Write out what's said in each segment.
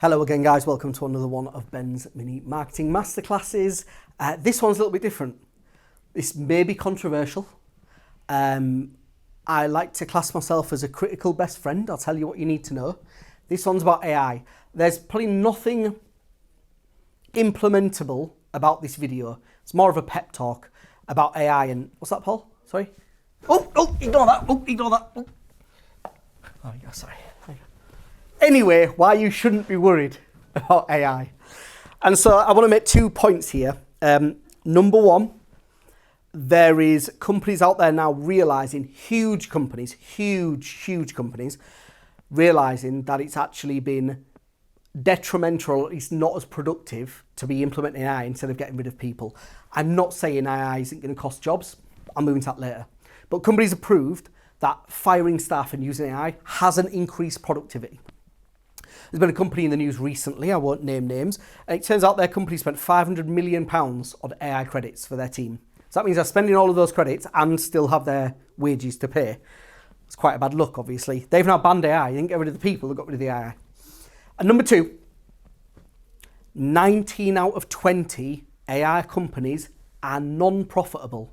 Hello again, guys. Welcome to another one of Ben's Mini Marketing Masterclasses. This one's a little bit different. This may be controversial. I like to class myself as a critical best friend. I'll tell you what you need to know. This one's about AI. There's probably nothing implementable about this video. It's more of a pep talk about AI and... What's that, Paul? Sorry? Ignore that. Ignore that. Oh, yeah, sorry. Anyway, why you shouldn't be worried about AI. And so I want to make 2 points here. Number one, there is companies out there now realizing, huge companies, realizing that it's actually been detrimental, or at least not as productive to be implementing AI instead of getting rid of people. I'm not saying AI isn't going to cost jobs. I'll move into that later. But companies have proved that firing staff and using AI hasn't increased productivity. There's been a company in the news recently, I won't name names, and it turns out their company spent £500 million on AI credits for their team. So that means they're spending all of those credits and still have their wages to pay. It's quite a bad look, obviously. They've now banned AI. They didn't get rid of the people, they got rid of the AI. And number two, 19 out of 20 AI companies are non-profitable.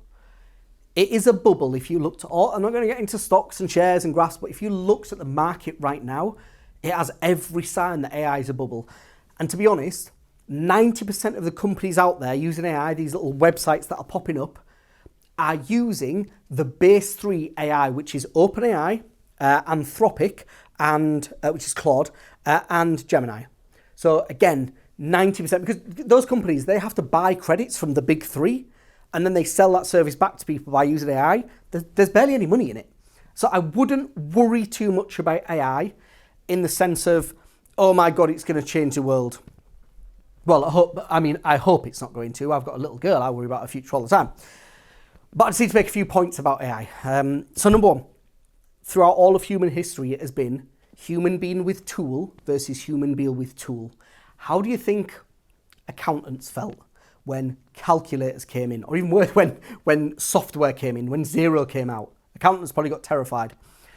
It is a bubble. If you looked at all, I'm not going to get into stocks and shares and graphs, but if you looked at the market right now, it has every sign that AI is a bubble. And to be honest, 90% of the companies out there using AI, these little websites that are popping up, are using the base 3 AI, which is OpenAI, Anthropic, and which is Claude, and Gemini. So again, 90%, because those companies, they have to buy credits from the big 3, and then they sell that service back to people by using AI. There's barely any money in it. So I wouldn't worry too much about AI in the sense of, oh my God, it's going to change the world. Well, I hope it's not going to. I've got a little girl, I worry about her future all the time. But I just need to make a few points about AI. So number one, throughout all of human history, it has been human being with tool versus human being with tool. How do you think accountants felt when calculators came in, or even worse, when software came in, when Xero came out? Accountants probably got terrified.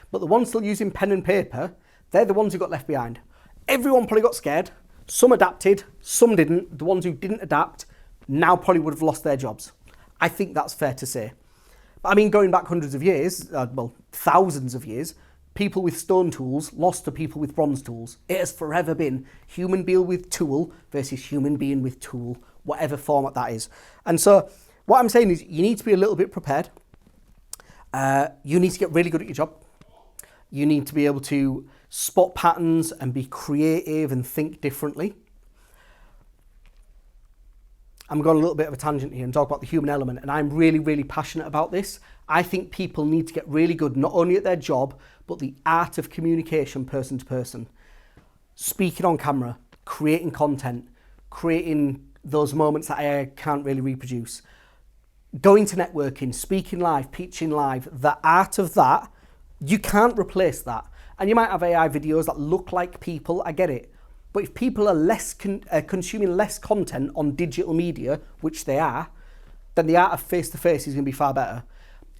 But the ones still using pen and paper, they're the ones who got left behind. Everyone probably got scared. Some adapted, some didn't. The ones who didn't adapt now probably would have lost their jobs. I think that's fair to say. But I mean, going back hundreds of years, thousands of years, people with stone tools lost to people with bronze tools. It has forever been human being with tool versus human being with tool, whatever format that is. And so what I'm saying is you need to be a little bit prepared. You need to get really good at your job. You need to be able to spot patterns and be creative and think differently. I'm going a little bit of a tangent here and talk about the human element, and I'm really passionate about this. I think people need to get really good, not only at their job, but the art of communication person to person. Speaking on camera, creating content, creating those moments that I can't really reproduce. Going to networking, speaking live, pitching live, the art of that, you can't replace that. And you might have AI videos that look like people, I get it. But if people are consuming less content on digital media, which they are, then the art of face-to-face is going to be far better.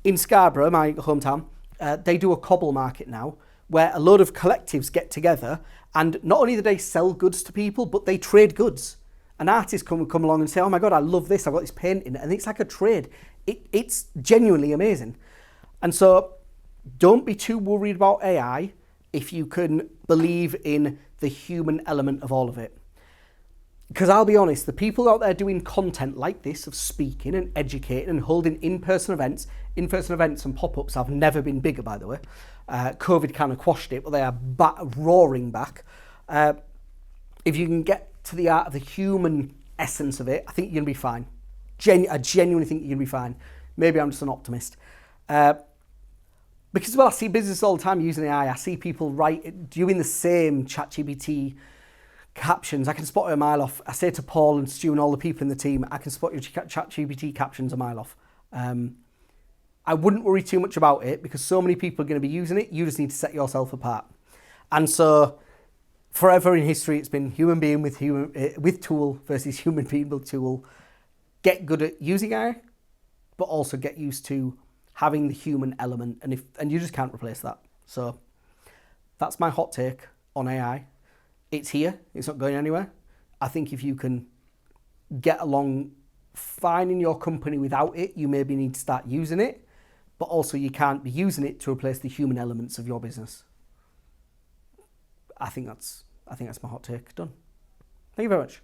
In Scarborough, my hometown, they do a cobble market now, where a load of collectives get together, and not only do they sell goods to people, but they trade goods. An artist come along and say, oh my God, I love this, I've got this painting, and it's like a trade. It's genuinely amazing. And so don't be too worried about AI if you can believe in the human element of all of it. Because I'll be honest, the people out there doing content like this, of speaking and educating and holding in-person events and pop-ups have never been bigger, by the way. COVID kind of quashed it, but they are roaring back. If you can get to the art of the human essence of it, I think you're going to be fine. I genuinely think you're going to be fine. Maybe I'm just an optimist. Because, well, I see business all the time using AI. I see people doing the same ChatGPT captions. I can spot it a mile off. I say to Paul and Stu and all the people in the team, I can spot your ChatGPT captions a mile off. I wouldn't worry too much about it because so many people are going to be using it. You just need to set yourself apart. And so forever in history, it's been human being with tool versus human being with tool. Get good at using AI, but also get used to having the human element, and you just can't replace that. So that's my hot take on AI. It's here. It's not going anywhere. I think if you can get along fine in your company without it, you maybe need to start using it, but also you can't be using it to replace the human elements of your business. I think that's my hot take. Done. Thank you very much.